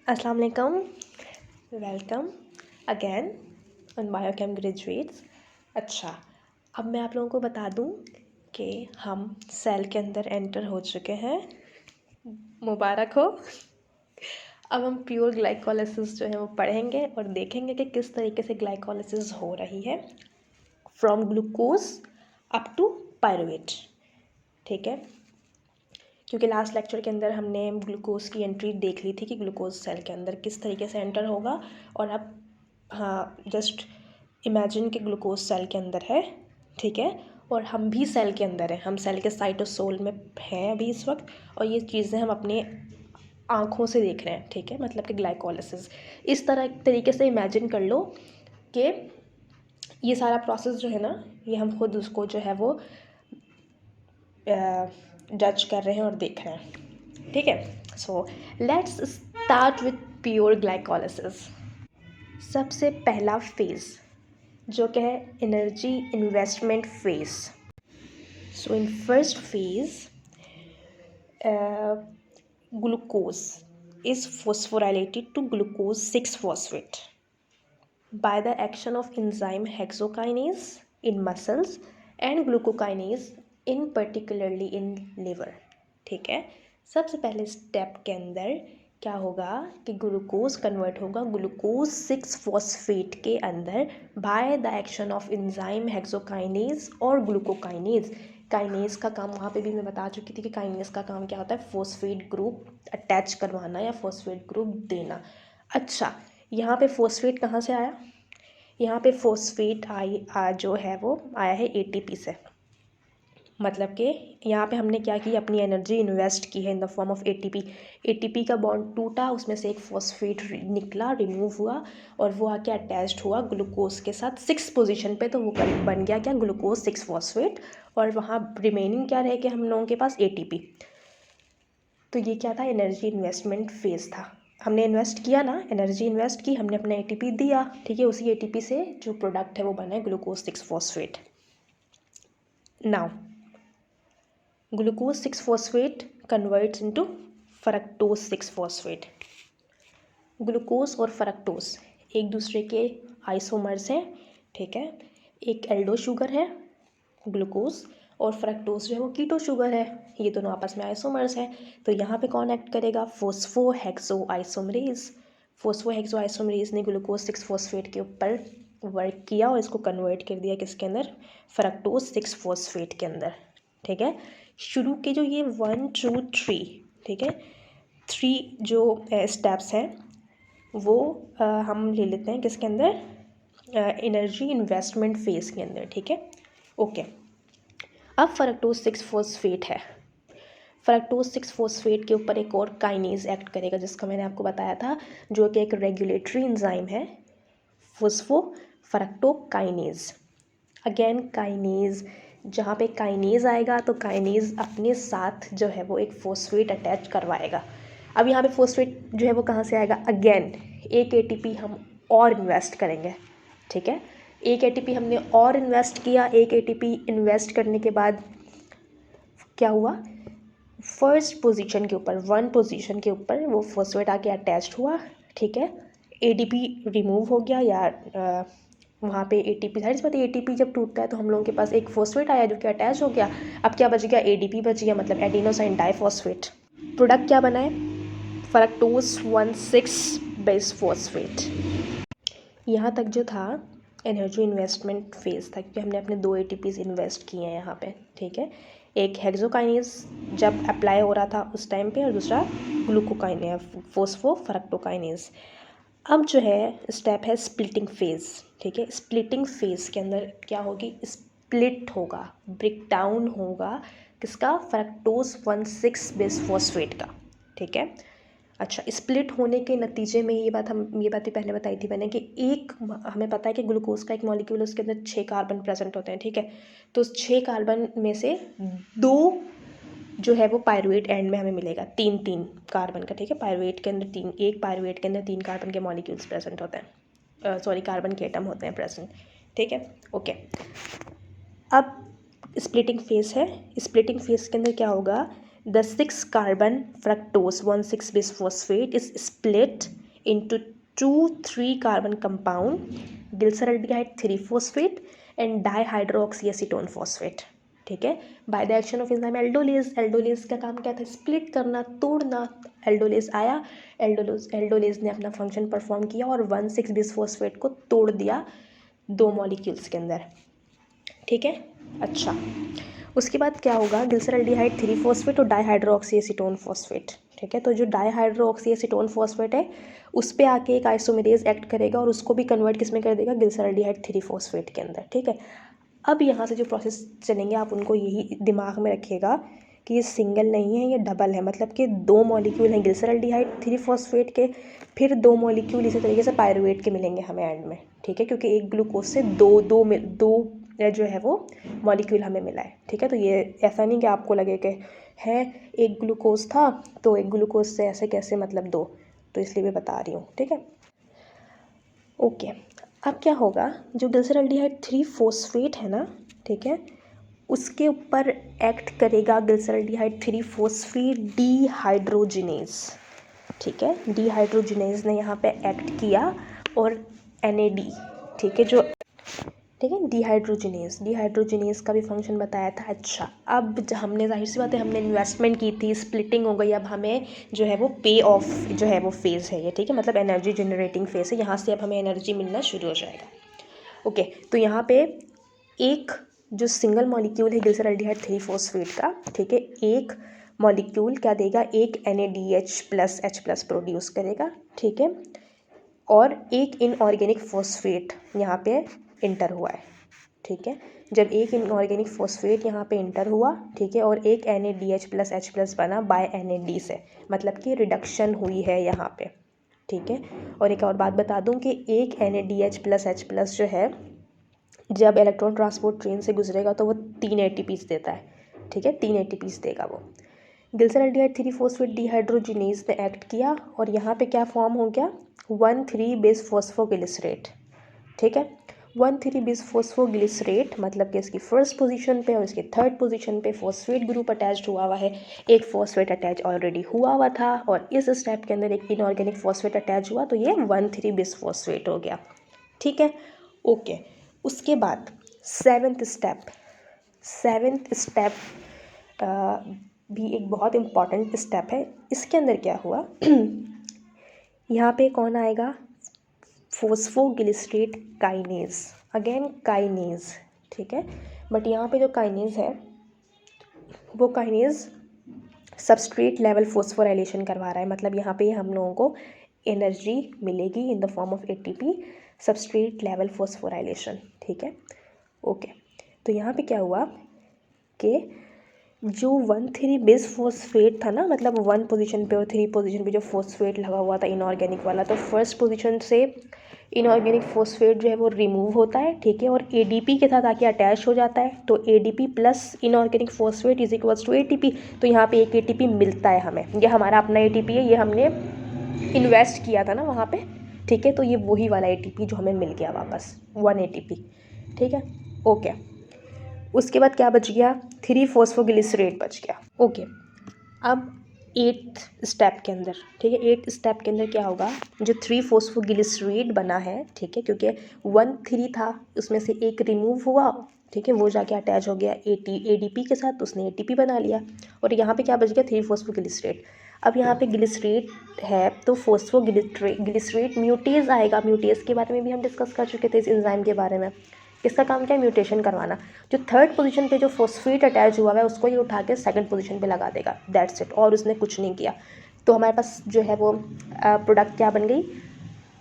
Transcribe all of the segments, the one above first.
अस्सलाम वालेकुम, welcome again on biochem graduates. अच्छा, अब मैं आप लोगों को बता दूं कि हम सेल के अंदर एंटर हो चुके हैं। मुबारक हो। अब हम प्योर ग्लाइकोलाइसिस जो है वो पढ़ेंगे और देखेंगे कि किस तरीके से ग्लाइकोलाइसिस हो रही है from glucose up to pyruvate. ठीक है, क्योंकि लास्ट लेक्चर के अंदर हमने ग्लूकोज की एंट्री देख ली थी कि ग्लूकोज सेल के अंदर किस तरीके से एंटर होगा। और अब हाँ, जस्ट इमेजिन कि ग्लूकोज सेल के अंदर है, ठीक है, और हम भी सेल के अंदर हैं, हम सेल के साइटोसोल में हैं अभी इस वक्त, और ये चीज़ें हम अपने आँखों से देख रहे हैं। ठीक है, मतलब कि ग्लाइकोलाइसिस इस तरह तरीके से इमेजिन कर लो कि ये सारा प्रोसेस जो है ना, ये हम खुद उसको जो है वो जज कर रहे हैं और देख रहे हैं। ठीक है, so let's start with pure glycolysis. सबसे पहला फेज जो कि है energy investment phase. So in first phase glucose is phosphorylated to glucose 6-phosphate by the action of enzyme hexokinase in muscles and glucokinase in particularly in liver। ठीक है, सबसे पहले step के अंदर क्या होगा कि ग्लूकोज कन्वर्ट होगा ग्लूकोज 6-फॉस्फेट के अंदर bye the action of enzyme hexokinase और ग्लूकोकाइनेज। काइनेज का काम वहाँ पे भी मैं बता चुकी थी कि काइनेज का काम क्या होता है, फॉस्फेट ग्रुप अटैच करवाना या फॉस्फेट ग्रुप देना। अच्छा, यहाँ पे फॉस्फेट कहाँ से आया? यहाँ पे फॉस्फेट जो है वो आया है एटीपी से। मतलब कि यहाँ पे हमने क्या की, अपनी एनर्जी इन्वेस्ट की है in the form of ATP. ATP का बॉन्ड टूटा, उसमें से एक फॉस्फेट निकला, रिमूव हुआ, और वो आके अटैच्ड हुआ ग्लूकोज के साथ 6 पोजीशन पे। तो वो बन गया क्या, ग्लूकोज 6-फॉस्फेट, और वहाँ रिमेनिंग क्या रहे कि हम लोगों के पास एटीपी। तो ये क्या था, एनर्जी इन्वेस्टमेंट फेज था। हमने इन्वेस्ट किया ना, एनर्जी इन्वेस्ट की, हमने अपना एटीपी दिया। ठीक है, उसी एटीपी से जो प्रोडक्ट है वो बना है glucose six phosphate. Now glucose 6-phosphate converts into fructose 6-phosphate। Glucose और फ्रक्टोज एक दूसरे के आइसोमर्स हैं। ठीक है, एक एल्डो शुगर है ग्लूकोज, और फ्रक्टोज जो है वो कीटो शुगर है। ये दोनों आपस में आइसोमर्स हैं। तो यहाँ पे कौन एक्ट करेगा, फोस्फोहेक्सो आइसोमरेज। फोस्फोहेक्सो आइसोमरेज ने ग्लूकोज 6-फॉस्फेट के ऊपर वर्क किया और इसको कन्वर्ट कर दिया किसके अंदर, फ्रक्टोज 6-फॉस्फेट के अंदर। ठीक है, शुरू के जो ये 1, 2, 3, ठीक है, 3 जो स्टेप्स हैं वो हम ले लेते हैं किसके अंदर, एनर्जी इन्वेस्टमेंट फेज के अंदर। ठीक है, ओके। अब फ्रक्टोज 6-फॉस्फेट है, फ्रक्टोज 6-फॉस्फेट के ऊपर एक और काइनेज एक्ट करेगा जिसका मैंने आपको बताया था, जो कि एक रेगुलेटरी एंजाइम है, फोस्फोफ्रक्टोकाइनेज। अगेन काइनेज, जहाँ पे काइनेज आएगा तो काइनेज अपने साथ जो है वो एक फॉस्फेट अटैच करवाएगा। अब यहाँ पे फॉस्फेट जो है वो कहाँ से आएगा, अगेन एक एटीपी हम और इन्वेस्ट करेंगे। ठीक है, एक एटीपी हमने और इन्वेस्ट किया। एक एटीपी इन्वेस्ट करने के बाद क्या हुआ, फर्स्ट पोजीशन के ऊपर, 1 पोजीशन के ऊपर वो फॉस्फेट आके अटैच्ड हुआ। ठीक है, एटीपी रिमूव हो गया, या वहाँ पे एटीपी, जाहिर सी बात है एटीपी जब टूटता है तो हम लोगों के पास एक फॉस्फेट आया जो कि अटैच हो गया। अब क्या बच गया, एडीपी बच गया, मतलब एडिनोसाइन डाइफॉस्फेट। प्रोडक्ट क्या बना है, फ्रक्टोज 1,6 बेस फॉस्फेट। यहाँ तक जो था एनर्जी इन्वेस्टमेंट फेज था, क्योंकि हमने अपने 2 एटीपीज इन्वेस्ट किए हैं यहाँ पे। ठीक है, एक हेक्सोकाइनेज जब अप्लाई हो रहा था उस टाइम पे, और दूसरा ग्लूकोकाइनेज, फोस्फोफ्रक्टोकाइनेज। अब जो है स्टेप है स्प्लिटिंग फेज। ठीक है, स्प्लिटिंग फेज के अंदर क्या होगी, स्प्लिट होगा, ब्रेक डाउन होगा किसका, फ्रक्टोज 1,6 बेस फॉस्फेट का। ठीक है, अच्छा, स्प्लिट होने के नतीजे में ये बात भी पहले बताई थी मैंने कि एक, हमें पता है कि ग्लूकोज का एक मॉलिक्यूल, उसके अंदर 6 कार्बन प्रेजेंट होते हैं। ठीक है, तो उस 6 कार्बन में से 2 जो है वो पायरुवेट एंड में हमें मिलेगा, 3 कार्बन का। ठीक है, पायरुवेट के अंदर 3, एक पायरुवेट के अंदर 3 कार्बन के मॉलिक्यूल्स प्रेजेंट होते हैं, सॉरी कार्बन के एटम होते हैं प्रेजेंट। ठीक है, ओके। अब स्प्लिटिंग फेज है, स्प्लिटिंग फेज के अंदर क्या होगा, the 6 carbon fructose 1,6 bis phosphate is split into 2,3 carbon compound glyceraldehyde three phosphate and dihydroxyacetone phosphate. ठीक है, by the action of enzyme aldolase. Aldolase का काम क्या था? स्प्लिट करना, तोड़ना। एल्डोलेज आया, एल्डोलेज ने अपना फंक्शन परफॉर्म किया और 1,6-बिस-फॉस्फेट को तोड़ दिया 2 मॉलिक्यूल्स के अंदर। ठीक है, अच्छा उसके बाद क्या होगा? ग्लिसरल्डिहाइड 3-फॉस्फेट और डाईहाइड्रोक्सीएसीटोन फॉस्फेट। ठीक है, तो जो डाईहाइड्रोक्सीएसीटोन फॉस्फेट है उस पे आके एक आइसोमेरेज एक्ट करेगा और उसको भी कन्वर्ट किस में कर देगा? ग्लिसरल्डिहाइड 3-फॉस्फेट के अंदर। ठीक है, अब यहाँ से जो प्रोसेस चलेंगे आप उनको यही दिमाग में रखिएगा कि ये सिंगल नहीं है, ये डबल है। मतलब कि 2 मॉलिक्यूल हैं ग्लिसरल्डिहाइड 3-फॉस्फेट के, फिर 2 मॉलिक्यूल इसी तरीके से पायरुवेट के मिलेंगे हमें एंड में। ठीक है, क्योंकि एक ग्लूकोज से दो जो है वो मॉलिक्यूल हमें मिला है। ठीक है, तो ये ऐसा नहीं कि आपको लगे कि है एक ग्लूकोज था तो एक ग्लूकोज से ऐसे कैसे मतलब 2, तो इसलिए मैं बता रही हूँ। ठीक है, ओके। अब क्या होगा? जो ग्लिसरल्डिहाइड 3-फॉस्फेट है ना, ठीक है, उसके ऊपर एक्ट करेगा ग्लिसरल्डिहाइड 3-फॉस्फेट डीहाइड्रोजिनेज। ठीक है, डीहाइड्रोजिनेज ने यहाँ पे एक्ट किया और NAD, ठीक है, जो ठीक है डीहाइड्रोजिनेज का भी फंक्शन बताया था। अच्छा, अब हमने जाहिर सी बात है हमने इन्वेस्टमेंट की थी, स्प्लिटिंग हो गई, अब हमें जो है वो पे ऑफ जो है वो फेज़ है ये। ठीक है, मतलब एनर्जी जनरेटिंग फेज़ है, यहाँ से अब हमें एनर्जी मिलना शुरू हो जाएगा। ओके, तो यहाँ पे एक जो सिंगल मॉलिक्यूल है ग्लिसरल्डिहाइड 3-फॉस्फेट का, ठीक है, एक मॉलिक्यूल क्या देगा? एक NADH+H+ प्रोड्यूस करेगा। ठीक है, और एक इनऑर्गेनिक फॉस्फेट यहाँ पे इंटर हुआ है। ठीक है, जब एक इनऑर्गेनिक फॉस्फेट यहाँ पे इंटर हुआ, ठीक है, और एक NADH+H+ बना बाय NAD से, मतलब कि रिडक्शन हुई है यहाँ पे। ठीक है, और एक और बात बता दूँ कि एक NADH+H+ जो है जब इलेक्ट्रॉन ट्रांसपोर्ट ट्रेन से गुजरेगा तो वो 3 ATPs देता है। ठीक है, 3 ATPs देगा वो। ग्लिसरल्डिहाइड 3-फॉस्फेट डीहाइड्रोजिनेज ने एक्ट किया और यहाँ पे क्या फॉर्म हो गया? 1,3-बिस-फॉस्फोग्लिसरेट। ठीक है, 1,3-बिस-फॉस्फोग्लिसरेट मतलब कि इसकी फर्स्ट पोजीशन पे और इसकी थर्ड पोजीशन पे फॉस्फेट ग्रुप अटैच्ड हुआ हुआ है। एक फॉस्फेट अटैच ऑलरेडी हुआ था और इस स्टेप के अंदर एक इनऑर्गेनिक फॉस्फेट अटैच हुआ, तो ये 1,3-बिस-फॉस्फेट हो गया। ठीक है, ओके। उसके बाद सेवेंथ स्टेप भी एक बहुत इम्पॉर्टेंट स्टेप है। इसके अंदर क्या हुआ? यहाँ पे कौन आएगा? Phosphoglycerate kinase, again kinase. ठीक है, बट यहाँ पे जो काइनेज है वो काइनेज सबस्ट्रेट लेवल फॉस्फोराइलेशन करवा रहा है। मतलब यहाँ पे हम लोगों को एनर्जी मिलेगी in the form of ATP, substrate level phosphorylation. ठीक है, ओके। तो यहाँ पे क्या हुआ कि जो 1,3-बिस-फॉस्फेट था ना, मतलब 1 पोजीशन पे और 3 पोजीशन पे जो फॉस्फेट लगा हुआ था इनऑर्गेनिक वाला, तो फर्स्ट पोजीशन से इनऑर्गेनिक फॉस्फेट जो है वो रिमूव होता है। ठीक है, और ADP के साथ आके अटैच हो जाता है, तो ADP plus inorganic phosphate is equals to ATP। तो यहाँ पे एक ATP मिलता है हमें, ये हमारा अपना ATP है, ये हमने इन्वेस्ट किया था ना वहाँ पे। ठीक है, तो ये वही वाला ATP जो हमें मिल गया वापस, 1 ATP। ठीक है, ओके। उसके बाद क्या बच गया? 3-फॉस्फोग्लिसरेट बच गया। ओके, अब 8th स्टेप के अंदर, ठीक है, 8th स्टेप के अंदर क्या होगा? जो 3-फॉस्फोग्लिसरेट बना है, ठीक है, क्योंकि 1,3 था उसमें से एक रिमूव हुआ, ठीक है, वो जाके अटैच हो गया ADP के साथ, उसने ATP बना लिया और यहाँ पे क्या बच गया? 3-फॉस्फोग्लिसरेट। अब यहाँ पे ग्लिसरेट है तो फॉस्फोग्लिसरेट म्यूटेज आएगा। म्यूटेज के बारे में भी हम डिस्कस कर चुके थे इस एंजाइम के बारे में। इसका काम क्या है? म्यूटेशन करवाना। जो थर्ड पोजीशन पे जो फॉस्फेट अटैच हुआ है उसको ये उठा के सेकंड पोजीशन पे लगा देगा, दैट्स इट, और उसने कुछ नहीं किया। तो हमारे पास जो है वो प्रोडक्ट क्या बन गई?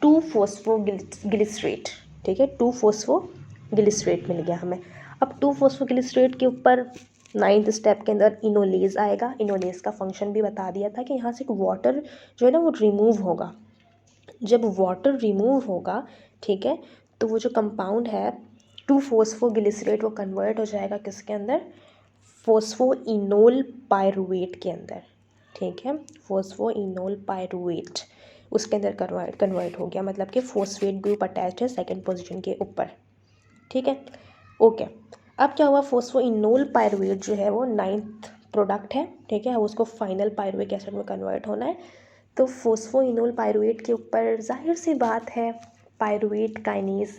2-फॉस्फोग्लिसरेट। ठीक है, 2-फॉस्फोग्लिसरेट मिल गया हमें। अब 2-फॉस्फोग्लिसरेट के ऊपर 9th स्टेप के अंदर इनोलेज आएगा। इनोलेज का फंक्शन भी बता दिया था कि यहाँ से एक वाटर जो है ना वो रिमूव होगा। जब वाटर रिमूव होगा, ठीक है, तो वो जो कंपाउंड है 2-फॉस्फोग्लिसरेट वो कन्वर्ट हो जाएगा किसके अंदर? फॉस्फोइनोल पायरुवेट के अंदर। ठीक है, फॉस्फोइनोल पायरुवेट उसके अंदर कन्वर्ट हो गया, मतलब कि फॉस्फेट ग्रुप अटैच है सेकंड पोजीशन के ऊपर। ठीक है, ओके। अब क्या हुआ? फॉस्फोइनोल पायरुवेट जो है वो 9th प्रोडक्ट है। ठीक है, उसको फाइनल पायरुविक एसिड में कन्वर्ट होना है, तो फोस्फोइनोल पायरुवेट के ऊपर जाहिर सी बात है पायरुवेट काइनेज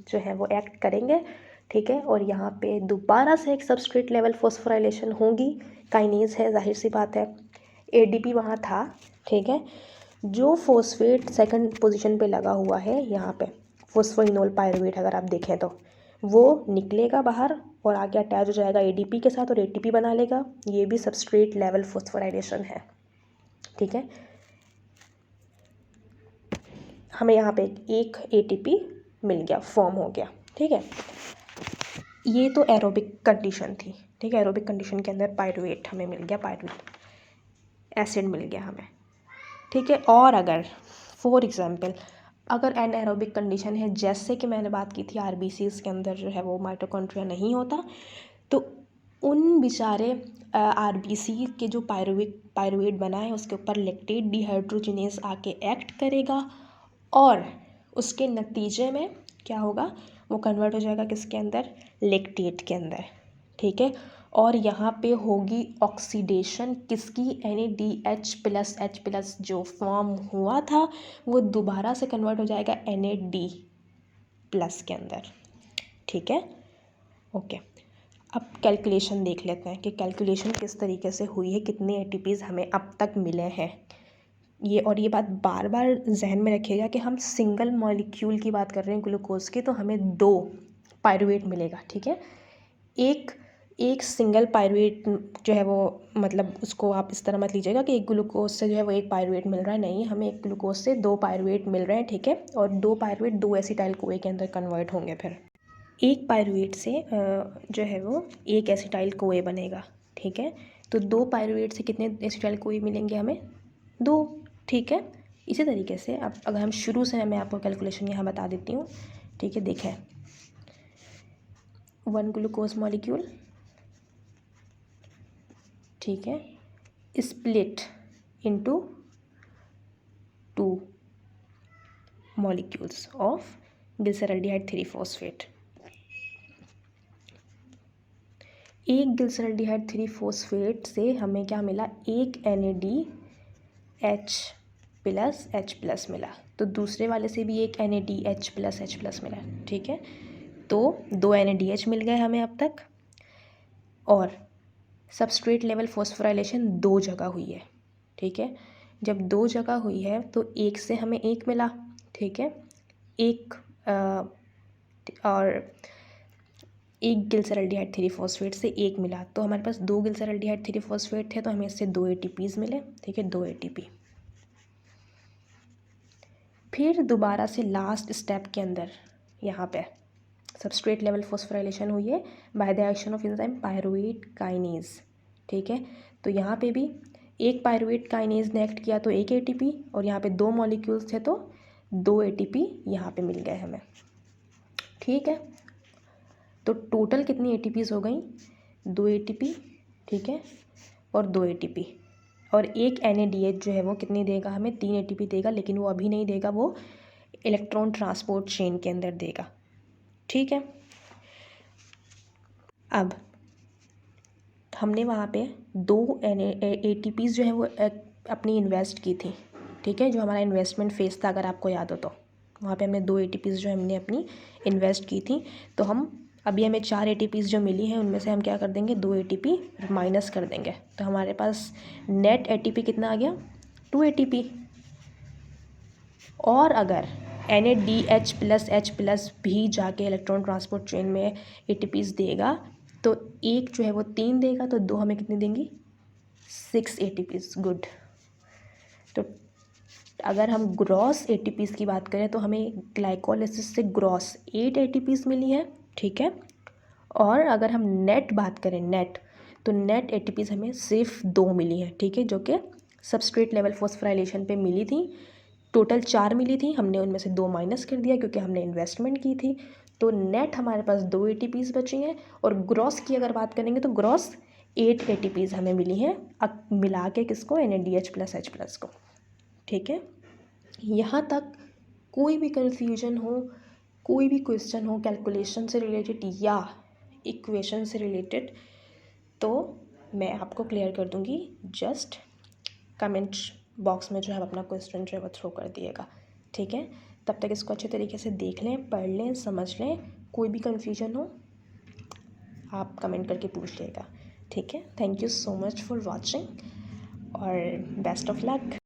जो है वो एक्ट करेंगे, ठीक है। और यहाँ पे दोबारा से एक सबस्ट्रेट लेवल फॉस्फोराइलेशन होगी, काइनेज है, जाहिर सी बात है। एडीपी वहाँ था, ठीक है। जो फॉस्फेट सेकंड पोजीशन पे लगा हुआ है यहाँ पे फोस्फोइनोल पायरुवेट, अगर आप देखें तो वो निकलेगा बाहर और आगे अटैच हो जाएगा एडीपी के साथ और एटीपी बना लेगा। ये भी सबस्ट्रेट लेवल फॉस्फोराइलेशन है, ठीक है। हमें यहाँ पे एक एटीपी मिल गया, फॉर्म हो गया, ठीक है। ये तो एरोबिक कंडीशन थी, ठीक है। एरोबिक कंडीशन के अंदर पायरुवेट हमें मिल गया, पायरुवेट एसिड मिल गया हमें, ठीक है। और अगर फॉर एग्जांपल अगर एनाएरोबिक कंडीशन है, जैसे कि मैंने बात की थी आरबीसीज के अंदर जो है वो माइटोकॉन्ड्रिया नहीं होता, तो उन बेचारे आरबीसी के जो पायरुवेट बना है उसके ऊपर लैक्टेट डिहाइड्रोजिनेज आके एक्ट करेगा और उसके नतीजे में क्या होगा, वो कन्वर्ट हो जाएगा किसके अंदर, लैक्टेट के अंदर, ठीक है। और यहाँ पे होगी ऑक्सीडेशन किसकी, NaDH+H+ जो फॉर्म हुआ था वो दोबारा से कन्वर्ट हो जाएगा Na+ के अंदर, ठीक है। ओके, अब कैलकुलेशन देख लेते हैं कि कैलकुलेशन किस तरीके से हुई है, कितने एटीपीज़ हमें अब तक मिले हैं ये। और ये बात बार बार जहन में रखिएगा कि हम सिंगल मॉलिक्यूल की बात कर रहे हैं ग्लूकोज की, तो हमें 2 पायरुवेट मिलेगा, ठीक है। एक सिंगल पायरुवेट जो है वो, मतलब उसको आप इस तरह मत लीजिएगा कि एक ग्लूकोज से जो है वो एक पायरुवेट मिल रहा है, नहीं, हमें एक ग्लूकोज से 2 पायरुवेट मिल रहे हैं, ठीक है। और 2 पायरुवेट 2 एसिटाइल कोए के अंदर कन्वर्ट होंगे। फिर एक पायरुवेट से जो है वो एक एसिटाइल कोए बनेगा, ठीक है। तो 2 पायरुवेट से कितने एसिटाइल कोए मिलेंगे हमें, 2, ठीक है। इसी तरीके से अब अगर हम शुरू से, मैं आपको कैलकुलेशन यहाँ बता देती हूँ, ठीक है। देखें, 1 ग्लूकोज मॉलिक्यूल, ठीक है, split into 2 molecules of glyceraldehyde three phosphate. एक ग्लिसरॉल्डिहाइड 3-फॉस्फेट से हमें क्या मिला, एक NaDH+H+ मिला, तो दूसरे वाले से भी एक NaDH+H+ मिला, ठीक है। तो 2 NaDH मिल गए हमें अब तक। और सबस्ट्रेट लेवल फॉस्फोराइलेशन 2 जगह हुई है, ठीक है। जब 2 जगह हुई है तो एक से हमें एक मिला, ठीक है। एक और एक ग्लिसरॉल्डिहाइड 3-फॉस्फेट से एक मिला, तो हमारे पास 2 ग्लिसरॉल्डिहाइड 3-फॉस्फेट थे, तो हमें इससे 2 ATPs मिले, ठीक है, 2 ATP। फिर दोबारा से लास्ट स्टेप के अंदर यहाँ पे सबस्ट्रेट लेवल फॉस्फोराइलेशन हुई है by the action of enzyme pyruvate kinase, ठीक है। तो यहाँ पे भी एक पायरुवेट काइनेज ने एक्ट किया तो एक ATP, और यहाँ पे 2 मॉलिक्यूल्स थे तो 2 ATP यहाँ पे मिल गए हमें, ठीक है। तो टोटल कितनी ATPs हो गई, 2 ATP, ठीक है, और 2 ATP। और एक NaDH जो है वो कितनी देगा हमें, 3 ATP देगा, लेकिन वो अभी नहीं देगा, वो इलेक्ट्रॉन ट्रांसपोर्ट चेन के अंदर देगा, ठीक है। अब हमने वहाँ पे 2 ATPs जो है वो अपनी इन्वेस्ट की थी, ठीक है, जो हमारा इन्वेस्टमेंट फेज था, अगर आपको याद हो तो वहाँ पे हमने 2 ATPs जो हमने अपनी इन्वेस्ट की थी। तो हम अभी हमें 4 ATPs जो मिली हैं उनमें से हम क्या कर देंगे, 2 ATP माइनस कर देंगे, तो हमारे पास नेट ATP कितना आ गया, 2 ATP। और अगर NaDH+H+ भी जाके इलेक्ट्रॉन ट्रांसपोर्ट चेन में ATPs देगा, तो एक जो है वो 3 देगा, तो 2 हमें कितनी देंगी, 6 ATPs, गुड। तो अगर हम ग्रॉस ATPs की बात करें तो हमें ग्लाइकोलाइसिस से ग्रॉस 8 ATPs मिली है, ठीक है। और अगर हम नेट बात करें, नेट, तो नेट ATPs हमें सिर्फ 2 मिली है, ठीक है, जो कि सबस्ट्रेट लेवल फॉस्फोराइलेशन पे मिली थी। टोटल 4 मिली थी, हमने उनमें से 2 माइनस कर दिया क्योंकि हमने इन्वेस्टमेंट की थी, तो नेट हमारे पास 2 ATPs बची हैं। और ग्रॉस की अगर बात करेंगे तो ग्रॉस 8 ATPs हमें मिली हैं, मिला के किसको, NaDH+H+ को, ठीक है। यहाँ तक कोई भी कन्फ्यूजन हो, कोई भी क्वेश्चन हो कैलकुलेशन से रिलेटेड या इक्वेशन से रिलेटेड, तो मैं आपको क्लियर कर दूँगी, जस्ट कमेंट बॉक्स में जो है अपना क्वेश्चन जो है वो थ्रो कर दिएगा। ठीक है, तब तक इसको अच्छे तरीके से देख लें, पढ़ लें, समझ लें। कोई भी कन्फ्यूजन हो आप कमेंट करके पूछ लेगा। ठीक है, thank you so much for watching और बेस्ट ऑफ लक।